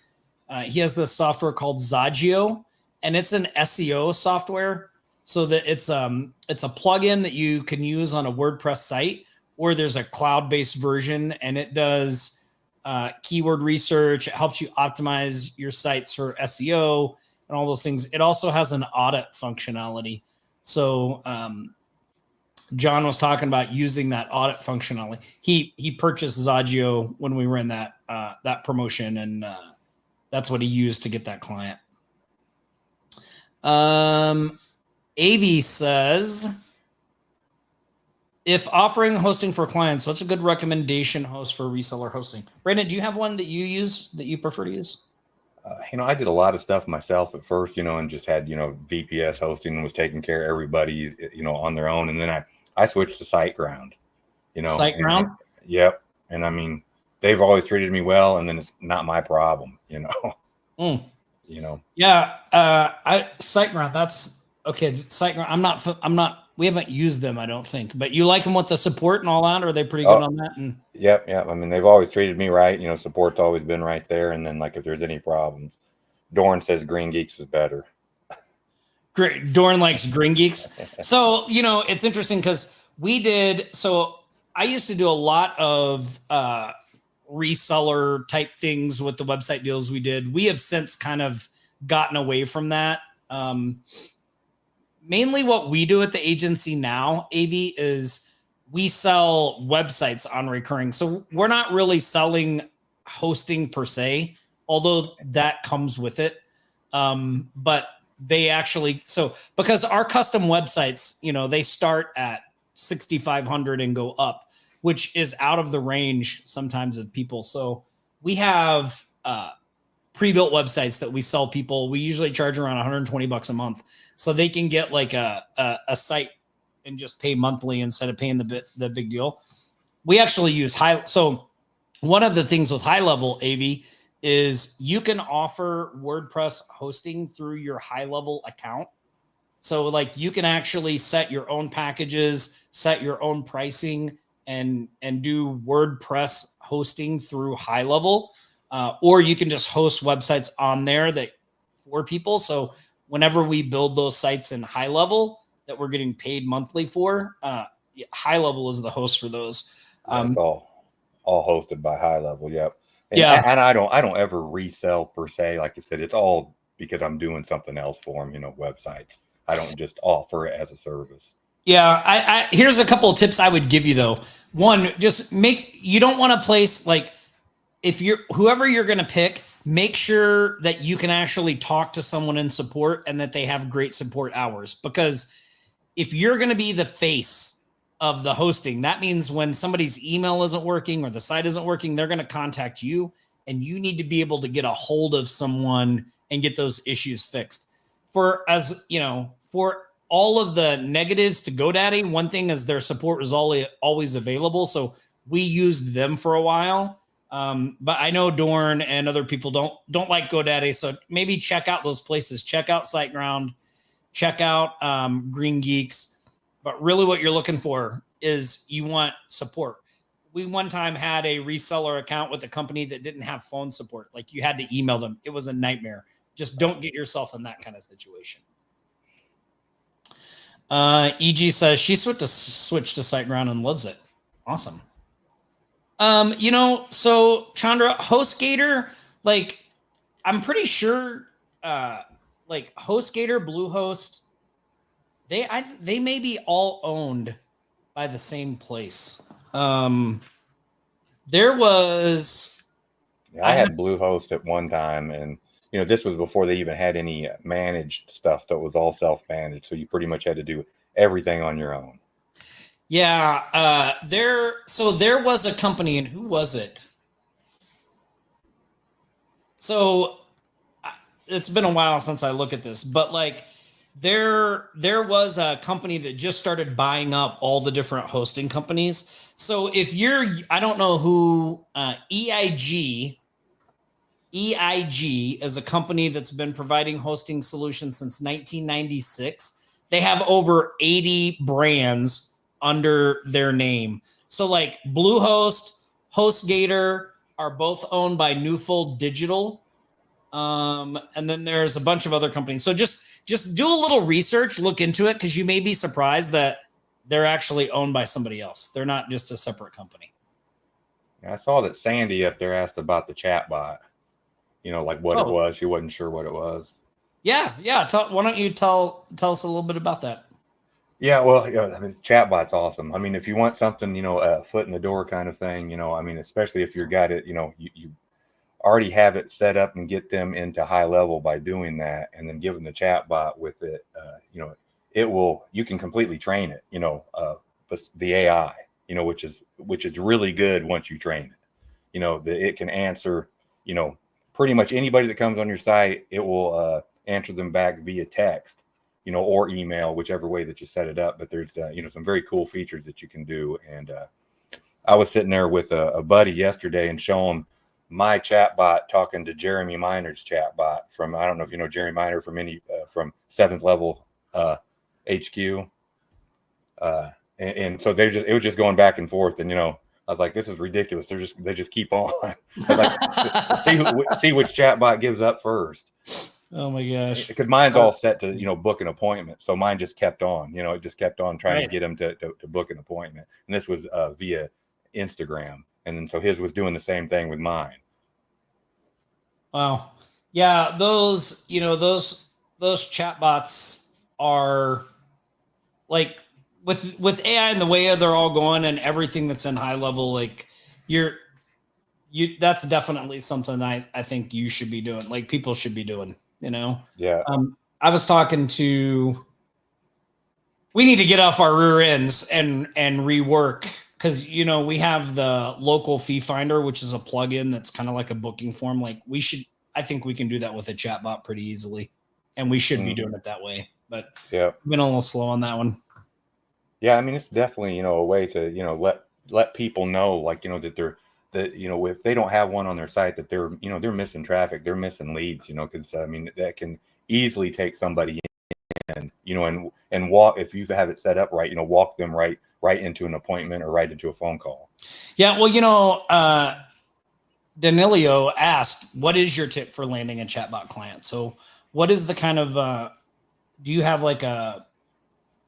Speaker 2: He has this software called Zagio, and it's an SEO software. So that it's a plugin that you can use on a WordPress site, or there's a cloud-based version, and it does keyword research. It helps you optimize your sites for SEO and all those things. It also has an audit functionality. So John was talking about using that audit functionality. He purchased Zagio when we ran that promotion, and that's what he used to get that client. Avi says, if offering hosting for clients, what's a good recommendation host for reseller hosting? Brandon, do you have one that you use that you prefer to use?
Speaker 3: I did a lot of stuff myself at first, and just had, VPS hosting and was taking care of everybody, on their own. And then I switched to SiteGround,
Speaker 2: SiteGround?
Speaker 3: Yep. And I mean, they've always treated me well, and then it's not my problem,
Speaker 2: Yeah. SiteGround, that's okay. SiteGround, we haven't used them, I don't think, but you like them with the support and all that? Or are they pretty good on that?
Speaker 3: Yep. I mean, they've always treated me right. Support's always been right there. And then, if there's any problems, Dorn says Green Geeks is better.
Speaker 2: Great. Dorn likes Green Geeks. So, it's interesting because I used to do a lot of reseller type things with the website deals we did. We have since kind of gotten away from that. Mainly what we do at the agency now, AV, is we sell websites on recurring. So we're not really selling hosting per se, although that comes with it. But they actually, because our custom websites, they start at 6,500 and go up, which is out of the range sometimes of people. So we have pre-built websites that we sell people. We usually charge around $120 a month, so they can get like a site and just pay monthly instead of paying the big deal. We actually use So one of the things with High Level, AV, is you can offer WordPress hosting through your High Level account. So you can actually set your own packages, set your own pricing, and do WordPress hosting through High Level. Or you can just host websites on there for people. So whenever we build those sites in High Level that we're getting paid monthly for, High Level is the host for those.
Speaker 3: It's all hosted by High Level. Yep. And I don't ever resell per se. Like I said, it's all because I'm doing something else for them, websites. I don't just offer it as a service.
Speaker 2: Yeah. Here's a couple of tips I would give you though. One, you don't want to place if whoever you're going to pick, make sure that you can actually talk to someone in support and that they have great support hours. Because if you're going to be the face of the hosting, that means when somebody's email isn't working or the site isn't working, they're going to contact you, and you need to be able to get a hold of someone and get those issues fixed. For all of the negatives to GoDaddy, one thing is their support is always available. So we used them for a while. But I know Dorn and other people don't like GoDaddy. So maybe check out those places. Check out SiteGround, check out Green Geeks. But really what you're looking for is you want support. We one time had a reseller account with a company that didn't have phone support. You had to email them. It was a nightmare. Just don't get yourself in that kind of situation. EG says she switched to SiteGround and loves it. Awesome. So Chandra, HostGator, I'm pretty sure, HostGator, Bluehost, they may be all owned by the same place. There was,
Speaker 3: I had Bluehost at one time, and this was before they even had any managed stuff. That was all self-managed, so you pretty much had to do everything on your own.
Speaker 2: Yeah, there was a company, and who was it? So it's been a while since I look at this, but there was a company that just started buying up all the different hosting companies. So if I don't know who, EIG is a company that's been providing hosting solutions since 1996. they have over 80 brands under their name. So like Bluehost, HostGator are both owned by Newfold Digital. And then there's a bunch of other companies. So just do a little research, look into it, because you may be surprised that they're actually owned by somebody else. They're not just a separate company.
Speaker 3: I saw that Sandy up there asked about the chat bot, like what it was. She wasn't sure what it was.
Speaker 2: Yeah. Why don't you tell us a little bit about that?
Speaker 3: Yeah, well, I mean, chatbot's awesome. I mean, if you want something, a foot in the door kind of thing, I mean, especially if you're got it, you already have it set up and get them into high level by doing that, and then giving the chatbot with it, you can completely train it, the AI, which is really good once you train it. It can answer, pretty much anybody that comes on your site. It will answer them back via text, or email, whichever way that you set it up. But there's, some very cool features that you can do. And I was sitting there with a buddy yesterday and showing my chatbot talking to Jeremy Miner's chatbot from, I don't know if you know Jeremy Miner from 7th Level HQ. And so it was just going back and forth. And, I was like, this is ridiculous. They just keep on. I was like, see which chatbot gives up first.
Speaker 2: Oh my gosh.
Speaker 3: Because mine's all set to, book an appointment. So mine just kept on, it just kept on trying to get him to book an appointment. And this was via Instagram. And then so his was doing the same thing with mine.
Speaker 2: Wow. Yeah. Those chatbots are like with AI and the way they're all going and everything that's in high level, like that's definitely something I think you should be doing. Like people should be doing.
Speaker 3: Yeah.
Speaker 2: I was talking to, we need to get off our rear ends and rework, because we have the local fee finder, which is a plugin that's kind of like a booking form. Like I think we can do that with a chatbot pretty easily, and we should be doing it that way. But
Speaker 3: yeah,
Speaker 2: I've been a little slow on that one.
Speaker 3: Yeah, I mean, it's definitely a way to let people know, like that if they don't have one on their site, that they're missing traffic, they're missing leads, because I mean that can easily take somebody in, and walk, if you have it set up right, walk them right into an appointment or right into a phone call.
Speaker 2: Yeah, well, Danilio asked, what is your tip for landing a chatbot client? So what is the kind of do you have like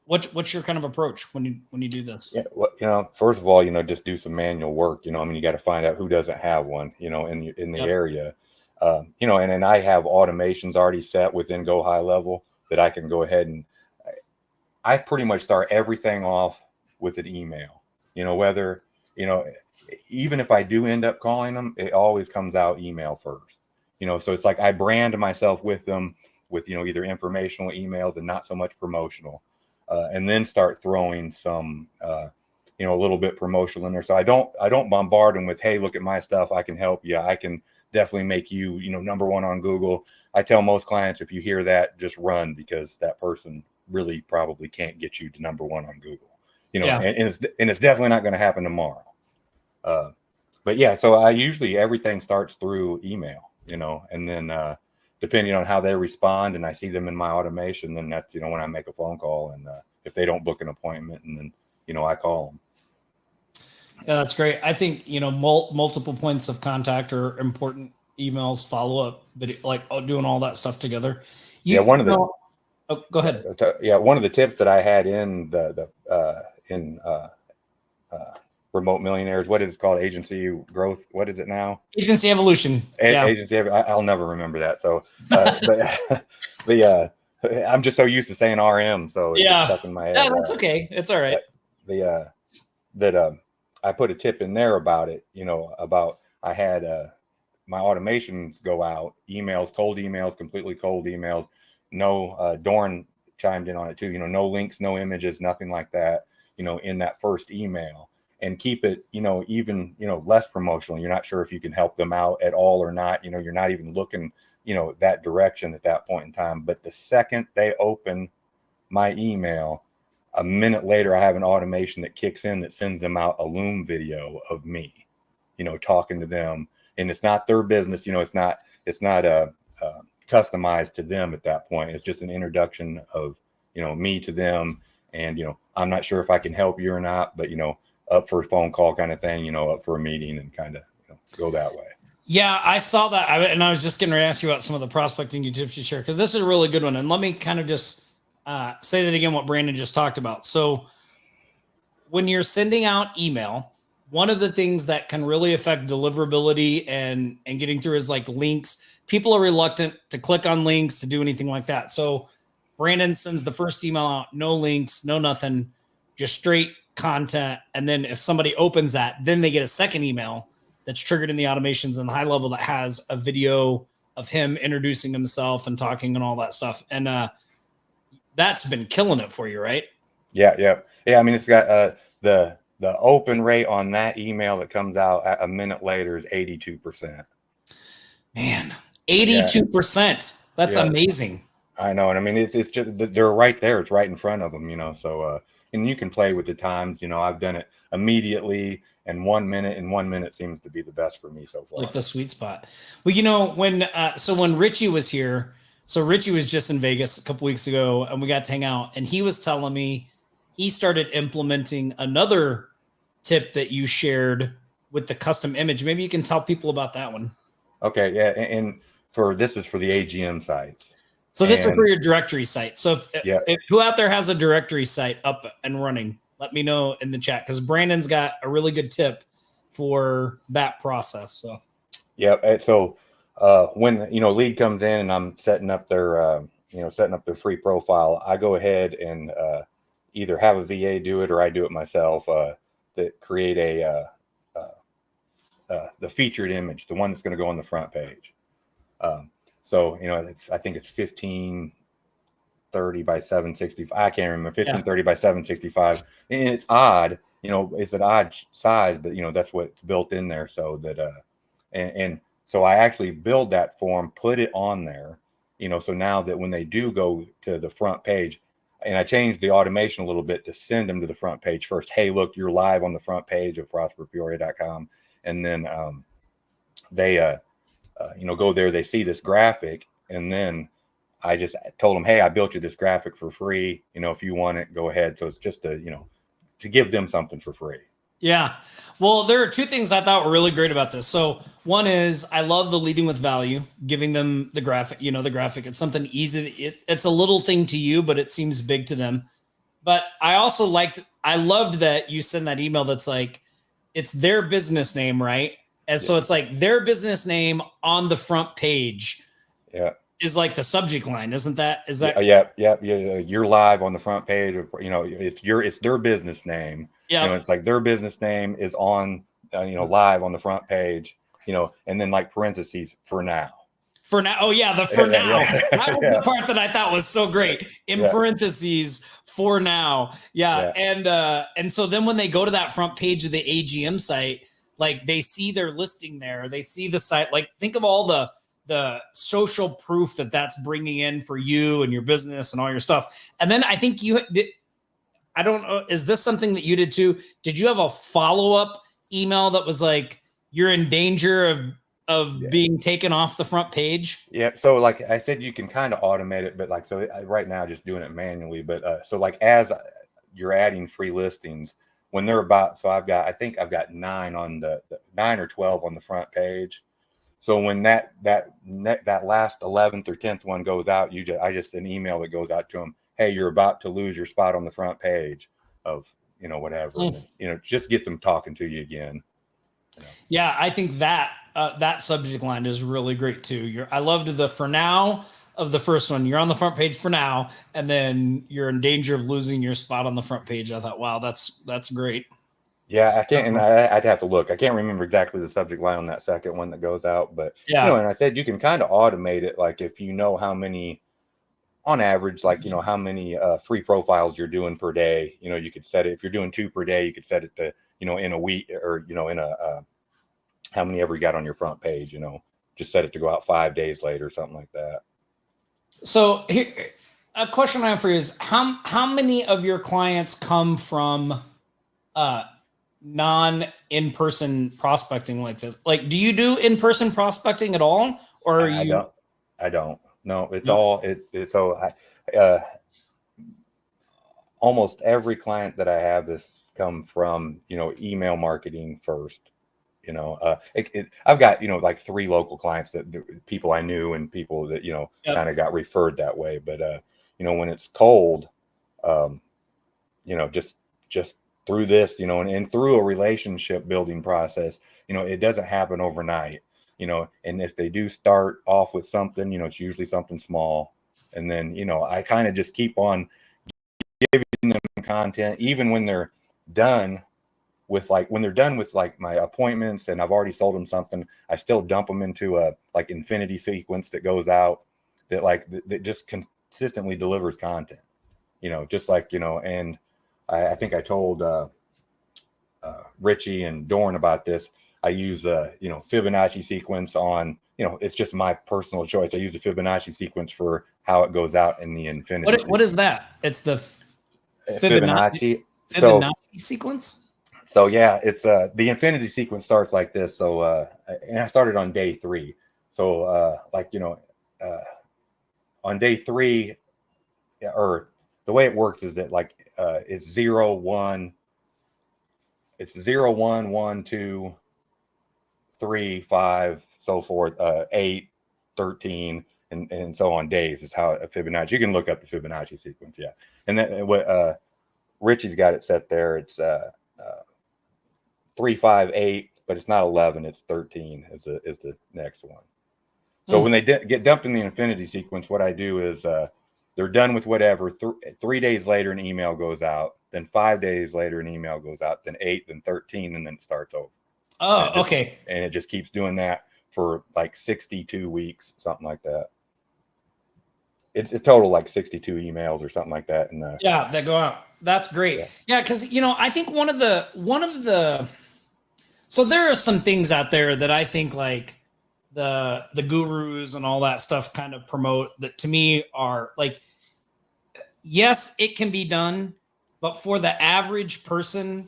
Speaker 2: what's your kind of approach when you do this?
Speaker 3: Yeah, well, first of all, just do some manual work. I mean, you got to find out who doesn't have one, in the area, and then I have automations already set within Go High Level that I can go ahead and I pretty much start everything off with an email, whether, even if I do end up calling them, it always comes out email first, so it's like I brand myself with them with, either informational emails and not so much promotional. And then start throwing some, a little bit promotional in there. So I don't bombard them with, hey, look at my stuff. I can help you. I can definitely make you, number one on Google. I tell most clients, if you hear that, just run, because that person really probably can't get you to number one on Google, and it's definitely not going to happen tomorrow. But yeah, so I usually everything starts through email, and then, depending on how they respond and I see them in my automation, then that's, when I make a phone call, and if they don't book an appointment, and then, I call them.
Speaker 2: Yeah, that's great. I think, multiple points of contact are important. Emails, follow up, video, like doing all that stuff together. Go ahead.
Speaker 3: Yeah. One of the tips that I had in Remote Millionaires, what is it called? Agency Growth. What is it now?
Speaker 2: Agency Evolution.
Speaker 3: Agency. I'll never remember that. So, but I'm just so used to saying RM, so it's stuck in my head.
Speaker 2: Yeah, that's okay. It's all right.
Speaker 3: I put a tip in there about it. About I had my automations go out, emails, cold emails, completely cold emails. No, Dorn chimed in on it too. No links, no images, nothing like that. In that first email. And keep it, even, less promotional. You're not sure if you can help them out at all or not. You're not even looking, that direction at that point in time. But the second they open my email, a minute later, I have an automation that kicks in that sends them out a Loom video of me, talking to them. And it's not their business. It's not customized to them at that point. It's just an introduction of, me to them. And, I'm not sure if I can help you or not, but, up for a phone call kind of thing, up for a meeting and kind of go that way.
Speaker 2: Yeah, I saw that. And I was just going to ask you about some of the prospecting tips you share, because this is a really good one. And let me kind of just say that again, what Brandon just talked about. So when you're sending out email, one of the things that can really affect deliverability and getting through is like links. People are reluctant to click on links, to do anything like that. So Brandon sends the first email out, no links, no nothing, just straight content. And then if somebody opens that, then they get a second email that's triggered in the automations in the high level that has a video of him introducing himself and talking and all that stuff. And that's been killing it for you, right?
Speaker 3: Yeah. I mean, it's got the open rate on that email that comes out a minute later is 82%.
Speaker 2: Man, 82%. That's amazing.
Speaker 3: I know. And I mean, it's just, they're right there. It's right in front of them, so, and you can play with the times, I've done it immediately and 1 minute, and 1 minute seems to be the best for me so far.
Speaker 2: Like the sweet spot. Well, when Richie was here, so Richie was just in Vegas a couple weeks ago and we got to hang out, and he was telling me he started implementing another tip that you shared with the custom image. Maybe you can tell people about that one.
Speaker 3: Okay. Yeah. And this is for the AGM sites.
Speaker 2: So this is for your directory site. So if who out there has a directory site up and running, let me know in the chat, because Brandon's got a really good tip for that process. So
Speaker 3: So when lead comes in and I'm setting up their free profile, I go ahead and either have a VA do it or I do it myself. That create the featured image, the one that's going to go on the front page. So I think it's 1530 by 765. I can't remember, 1530 by 765, and it's odd. It's an odd size, but that's what's built in there. So that and so I actually build that form, put it on there. So now that when they do go to the front page, and I changed the automation a little bit to send them to the front page first. Hey, look, you're live on the front page of prosperpeoria.com, and then they go there, they see this graphic, and then I just told them, hey, I built you this graphic for free. If you want it, go ahead. So it's just to give them something for free. Yeah.
Speaker 2: Well, there are two things I thought were really great about this. So one is I love the leading with value, giving them the graphic, the graphic. It's something easy. It's a little thing to you, but it seems big to them. But I also I loved that you send that email that's like, it's their business name, right? And so it's like their business name on the front page.
Speaker 3: Yeah.
Speaker 2: Is like the subject line, isn't that? Is that?
Speaker 3: Yeah. You're live on the front page. It's their business name.
Speaker 2: Yeah.
Speaker 3: It's like their business name is on, live on the front page. And then like parentheses for now.
Speaker 2: For now. Oh yeah, the for now. That was the part that I thought was so great. In parentheses for now. Yeah. And so then when they go to that front page of the AGM site, like they see their listing there, they see the site. Like think of all the social proof that's bringing in for you and your business and all your stuff. And then I think you did. I don't know. Is this something that you did too? Did you have a follow-up email that was like, you're in danger of being taken off the front page? Yeah.
Speaker 3: So like I said, you can kind of automate it, but like, so right now just doing it manually, but so like as you're adding free listings when they're about, so I think I've got 9 on the 9 or 12 on the front page. So when that last 11th or 10th one goes out, I just an email that goes out to them. Hey, you're about to lose your spot on the front page of, whatever, just get them talking to you again.
Speaker 2: Yeah. I think that subject line is really great too. I loved the for now of the first one. You're on the front page for now, and then you're in danger of losing your spot on the front page. I thought, wow, that's great.
Speaker 3: Yeah, I can't, and I'd have to look. I can't remember exactly the subject line on that second one that goes out, but and I said you can kind of automate it, like if you know how many, on average, like how many free profiles you're doing per day. You could set it if you're doing 2 per day. You could set it to in a week, or in a how many ever you got on your front page. Just set it to go out 5 days later, something like that.
Speaker 2: So here, a question I have for you is how many of your clients come from non-in-person prospecting like this? Like, do you do in-person prospecting at all, or
Speaker 3: I don't. No, it's all it. So almost every client that I have has come from, email marketing first. I've got, like 3 local clients that people I knew and people that,
Speaker 2: Yep.
Speaker 3: kind of got referred that way. But, when it's cold, just through this, and through a relationship building process, it doesn't happen overnight, and if they do start off with something, it's usually something small. And then, I kind of just keep on giving them content, even when they're done with my appointments and I've already sold them something. I still dump them into a infinity sequence that goes out that just consistently delivers content, just and I think I told Richie and Dorn about this. I use Fibonacci sequence on, it's just my personal choice. I use the Fibonacci sequence for how it goes out in the infinity.
Speaker 2: What is that? It's the
Speaker 3: Fibonacci
Speaker 2: sequence.
Speaker 3: So yeah, it's the infinity sequence starts like this. So and I started on day 3. So on day 3, or the way it works is that it's 0, 1. It's 0, 1, 1, 2, 3, 5, so forth, 8, 13, and so on days is how Fibonacci. You can look up the Fibonacci sequence, yeah. And then what Richie's got it set there. It's 3, 5, 8, but it's not 11. It's 13 is the next one. So when they get dumped in the infinity sequence, what I do is they're done with whatever. 3 days later, an email goes out. Then 5 days later, an email goes out. Then 8, then 13, and then it starts over.
Speaker 2: Oh, okay.
Speaker 3: And it just keeps doing that for 62 weeks, something like that. It's a total 62 emails or something like that. And
Speaker 2: that go out. That's great. Yeah, because I think one of the so there are some things out there that I think the gurus and all that stuff kind of promote that to me are yes, it can be done, but for the average person,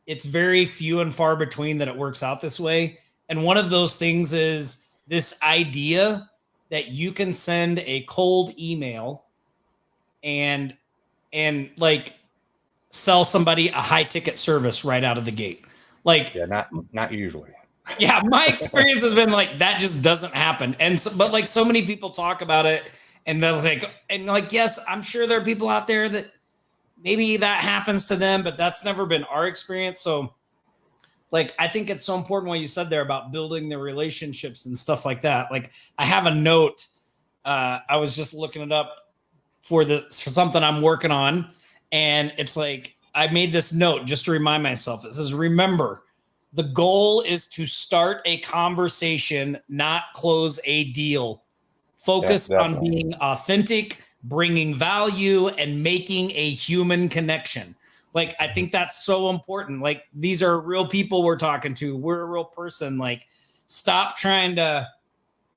Speaker 2: it's very few and far between that it works out this way. And one of those things is this idea that you can send a cold email and sell somebody a high ticket service right out of the gate.
Speaker 3: Not usually.
Speaker 2: Yeah, my experience has been that just doesn't happen. And so, but so many people talk about it, and they're yes, I'm sure there are people out there that maybe that happens to them, but that's never been our experience. So I think it's so important what you said there about building the relationships and stuff like that. I have a note. I was just looking it up for something I'm working on. And it's I made this note just to remind myself. It says, remember, the goal is to start a conversation, not close a deal. Focus on being authentic, bringing value, and making a human connection. I think that's so important. These are real people we're talking to. We're a real person. Stop trying to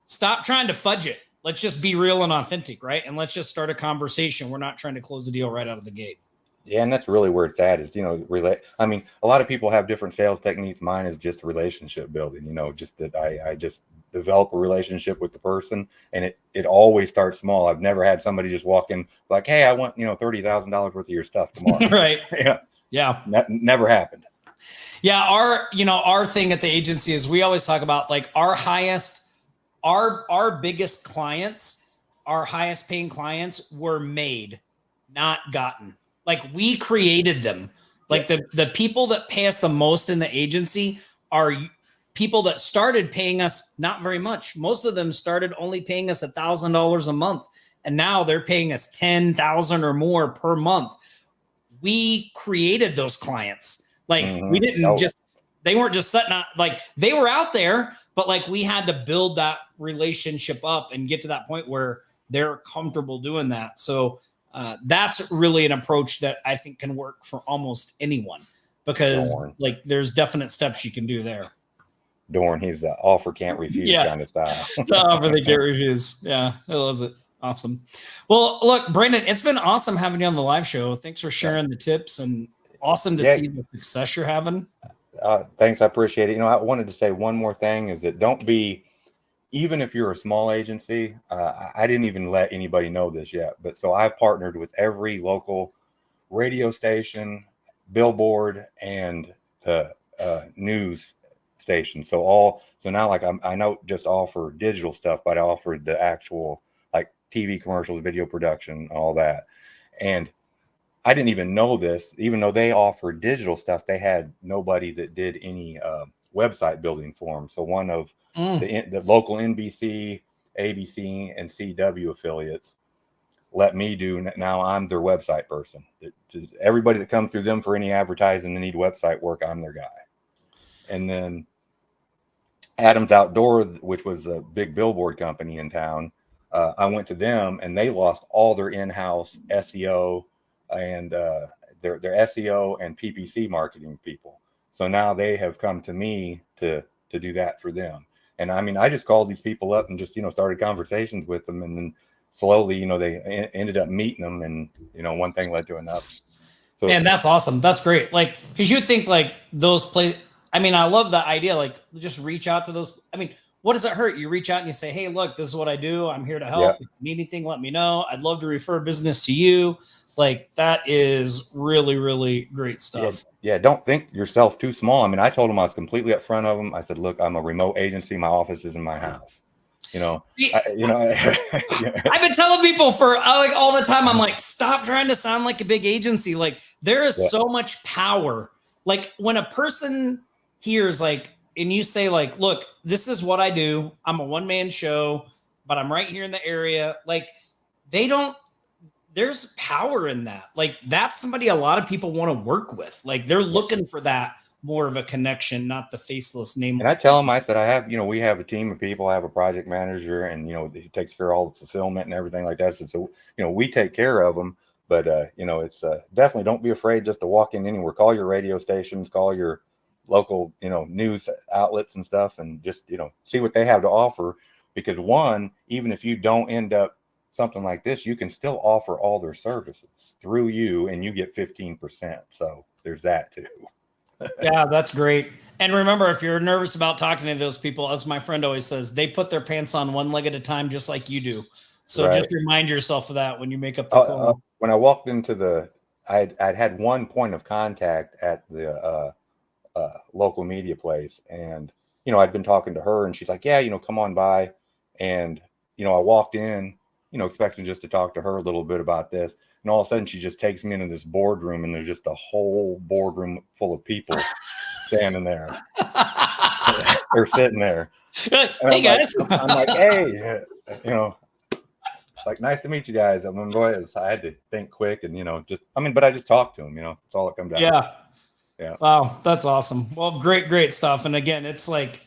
Speaker 2: fudge it. Let's just be real and authentic, right? And let's just start a conversation. We're not trying to close the deal right out of the gate.
Speaker 3: Yeah, and that's really where it's at is, I mean, a lot of people have different sales techniques. Mine is just relationship building, just that I just develop a relationship with the person, and it always starts small. I've never had somebody just walk in hey, I want, $30,000 worth of your stuff tomorrow.
Speaker 2: Right.
Speaker 3: Yeah. Never happened.
Speaker 2: Yeah. Our thing at the agency is we always talk about our biggest clients, our highest paying clients were made, not gotten. We created them. The people that pay us the most in the agency are people that started paying us not very much. Most of them started only paying us $1,000 a month, and now they're paying us $10,000 or more per month. We created those clients. We didn't they weren't just setting out, they were out there, but we had to build that relationship up and get to that point where they're comfortable doing that. So that's really an approach that I think can work for almost anyone, because there's definite steps you can do there.
Speaker 3: Dorn, he's the offer can't refuse kind of style.
Speaker 2: The offer they can't refuse. Yeah, I love it. Awesome. Well, look, Brandon, it's been awesome having you on the live show. Thanks for sharing the tips, and awesome to see the success you're having.
Speaker 3: Thanks. I appreciate it. I wanted to say one more thing is that don't be, even if you're a small agency, I didn't even let anybody know this yet, but so I've partnered with every local radio station, billboard, and the news station. So now like I don't just offer digital stuff, but I offer the actual like TV commercials, video production, all that. And I didn't even know this, even though they offered digital stuff, they had nobody that did any website building for them. So one of the local NBC, ABC, and CW affiliates let me do. Now I'm their website person. Everybody that comes through them for any advertising and need website work, I'm their guy. And then Adams Outdoor, which was a big billboard company in town, I went to them and they lost all their in-house SEO and their SEO and PPC marketing people. So now they have come to me to do that for them. And I mean, I just called these people up and just, started conversations with them. And then slowly, they ended up meeting them, and, one thing led to another. So,
Speaker 2: man, that's awesome. That's great. Like, cause you think like those I mean, I love the idea. Like, just reach out to those. I mean, what does it hurt? You reach out and you say, hey, look, this is what I do. I'm here to help. If you need anything, let me know. I'd love to refer business to you. Like, that is really, really great stuff.
Speaker 3: Yeah. Don't think yourself too small. I mean, I told them I was completely up front of them. I said, look, I'm a remote agency. My office is in my house. See,
Speaker 2: I've been telling people for like all the time, I'm like, stop trying to sound like a big agency. Like, there is so much power. Like, when a person hears like, and you say like, look, this is what I do. I'm a one-man show, but I'm right here in the area. Like, there's power in that. Like, that's somebody a lot of people want to work with. Like, they're looking for that more of a connection, not the faceless, nameless.
Speaker 3: And I tell them, I said, I have, we have a team of people. I have a project manager, and, he takes care of all the fulfillment and everything like that. So, we take care of them, but, it's definitely don't be afraid just to walk in anywhere. Call your radio stations, call your local, news outlets and stuff, and just, see what they have to offer. Because one, even if you don't end up something like this, you can still offer all their services through you, and you get 15%. So there's that too.
Speaker 2: Yeah, that's great. And remember, if you're nervous about talking to those people, as my friend always says, they put their pants on one leg at a time, just like you do. So just remind yourself of that when you make up the call.
Speaker 3: When I walked into I'd had one point of contact at the local media place, and I'd been talking to her, and she's like, yeah, come on by. And I walked in, expecting just to talk to her a little bit about this, and all of a sudden she just takes me into this boardroom, and there's just a whole boardroom full of people standing there. They're sitting there.
Speaker 2: Hey guys.
Speaker 3: I'm like, hey, it's like, nice to meet you guys. I mean, boy, I had to think quick, and but I just talked to them. That's all it comes down to. Yeah. Wow,
Speaker 2: that's awesome. Well, great stuff. And again, it's like,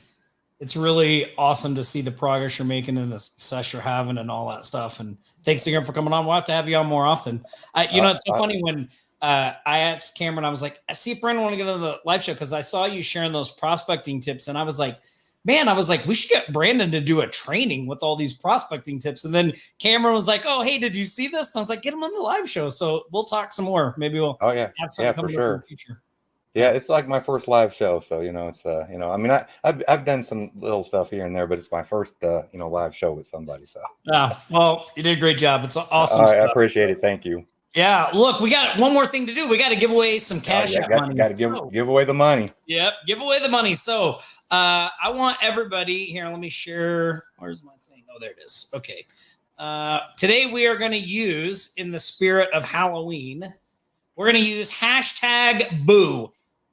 Speaker 2: it's really awesome to see the progress you're making and the success you're having and all that stuff. And thanks again for coming on. We'll have to have you on more often. It's so funny when I asked Cameron, I was like, I see if Brandon want to get on the live show, because I saw you sharing those prospecting tips. And I was like, we should get Brandon to do a training with all these prospecting tips. And then Cameron was like, oh, hey, did you see this? And I was like, get him on the live show. So we'll talk some more. Maybe we'll have something coming up in the future.
Speaker 3: Yeah, it's like my first live show, so it's I mean, I've done some little stuff here and there, but it's my first live show with somebody. So
Speaker 2: well, you did a great job. It's awesome.
Speaker 3: I appreciate it. Thank you.
Speaker 2: Yeah, look, we got one more thing to do. We got to give away some cash.
Speaker 3: Got to give away the money.
Speaker 2: Yep, give away the money. So I want everybody here. Let me share. Where's my thing? Oh, there it is. Okay. Today we are going to use, in the spirit of Halloween, we're going to use #boo.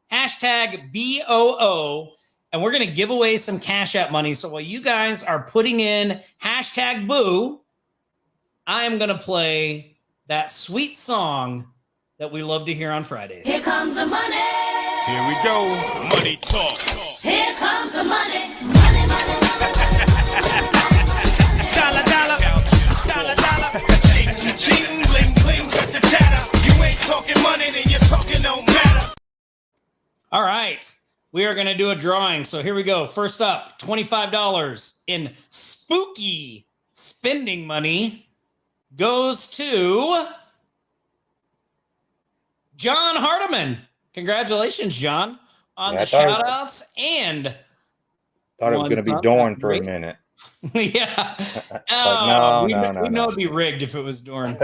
Speaker 2: #BOO, and we're going to give away some Cash App money. So while you guys are putting in #boo, I am going to play that sweet song that we love to hear on Fridays.
Speaker 4: Here comes the money.
Speaker 5: Here we go. Money talk.
Speaker 4: Here comes the money. Money.
Speaker 5: Dollar. Ching, bling, bling, chatter. You ain't talking money, then you're talking no matter.
Speaker 2: All right, we are going to do a drawing. So here we go. First up, $25 in spooky spending money goes to John Hardiman. Congratulations, John, on the shout outs. And
Speaker 3: thought it was going to be Dorn for a minute.
Speaker 2: Yeah.
Speaker 3: No.
Speaker 2: We know it'd be rigged if it was Dorn.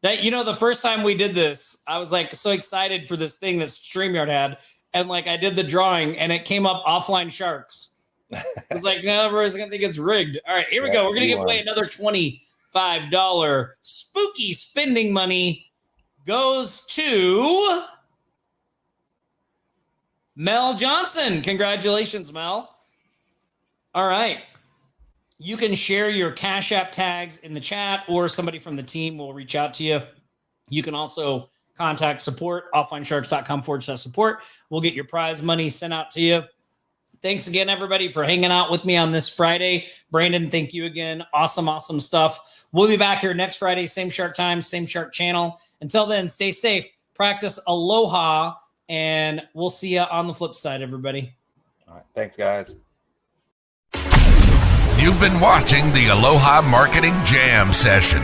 Speaker 2: That, the first time we did this, I was like so excited for this thing that StreamYard had. And like I did the drawing and it came up offline sharks. I was like, no, everybody's going to think it's rigged. All right, here we go. We're going to give away another $25 spooky spending money. Goes to Mel Johnson. Congratulations, Mel. All right. You can share your Cash App tags in the chat or somebody from the team will reach out to you. You can also contact support, offlinesharks.com/support. We'll get your prize money sent out to you. Thanks again, everybody, for hanging out with me on this Friday. Brandon, thank you again. Awesome stuff. We'll be back here next Friday, same shark time, same shark channel. Until then, stay safe, practice aloha, and we'll see you on the flip side, everybody.
Speaker 3: All right. Thanks, guys.
Speaker 1: You've been watching the Aloha Marketing Jam session.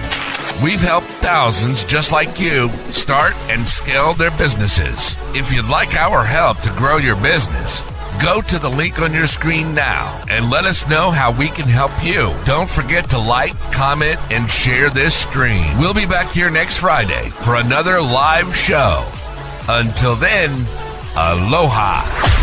Speaker 1: We've helped thousands just like you start and scale their businesses. If you'd like our help to grow your business, go to the link on your screen now and let us know how we can help you. Don't forget to like, comment, and share this stream. We'll be back here next Friday for another live show. Until then, aloha.